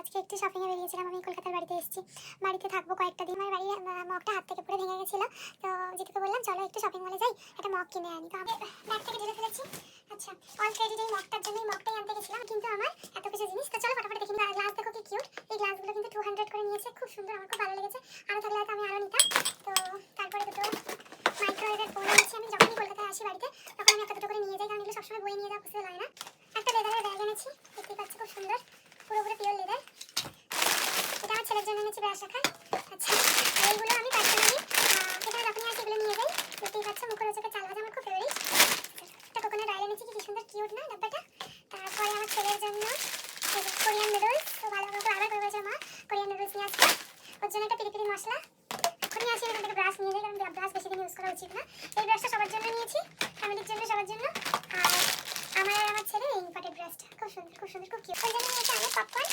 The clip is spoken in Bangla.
আজকে একটু শপিংয়ে বেরিয়েছিলাম। আমি কলকাতার বাড়িতে এসেছি। বাড়িতে থাকবো কয়েকটা দিন। আমার বাড়ির মগটা হাত থেকে পুরো ভেঙে গেছিলো। তো জিতুকে বললাম চলো একটু শপিং মলে যাই, একটা মগ কিনে আনি। তো আমি ব্যাগ থেকে ঢেলে ফেলেছি। আচ্ছা, অল ক্রেডিট এই মগটার জন্য। এই মগটাই আনতে গেছিলাম, কিন্তু আমার এত কিছু জিনিস। তো চলো ফটাফট দেখি। গ্লাস দেখো কি কিউট। এই গ্লাসগুলো কিন্তু 200 করে নিয়েছে, খুব সুন্দর, আমার খুব ভালো লেগেছে। আরও থাকলে হয়তো আমি আরও নিতাম। তো তারপরে দুটো মাইক্রোওয়েভের বোন নিয়েছি। আমি যখনই কলকাতায় আসি বাড়িতে তখন আমি একটা দুটো করে নিয়ে যাই, কারণ এগুলো সবসময় বয়ে নিয়ে যাওয়া পসিবল হয় না। একটা লেদারের ব্যাগ এনেছি, দেখতেই পাচ্ছি খুব সুন্দর, পুরোপুরি পিওর লেদার। এটা আমার ছেলের জন্য এনেছি ব্রাশ রাখার। আচ্ছা, এইগুলো আমি পার্সোনালি এখানে যখনই আসি এগুলো নিয়ে যাই। দেখতেই পাচ্ছ মুখরোচকের চাল ভাজা আমার খুব ফেভারিট। একটা কোকোনাট অয়েল এনেছি, কি সুন্দর কিউট না ডাব্বাটা। তারপরে আমার ছেলের জন্য কোরিয়ান নুডলস। তো ভালো করে বারবার করে বলেছে মা কোরিয়ান নুডলস নিয়ে আসবে। ওর জন্য একটা পিরি পিরি মশলা। এখনই আসি এখান থেকে ব্রাশ নিয়ে যাই, কারণ ব্রাশ বেশি দিন ইউজ করা উচিত না। এই ব্রাশটা সবার জন্য নিয়েছি, ফ্যামিলির জন্য, সবার জন্য। আর আমার ছেলে এই ইম্পোর্টেড ব্রাশটা খুব সুন্দর, খুব সুন্দর, খুব কিউট। ওই জন্য নিয়েছি আমি পপকর্ন।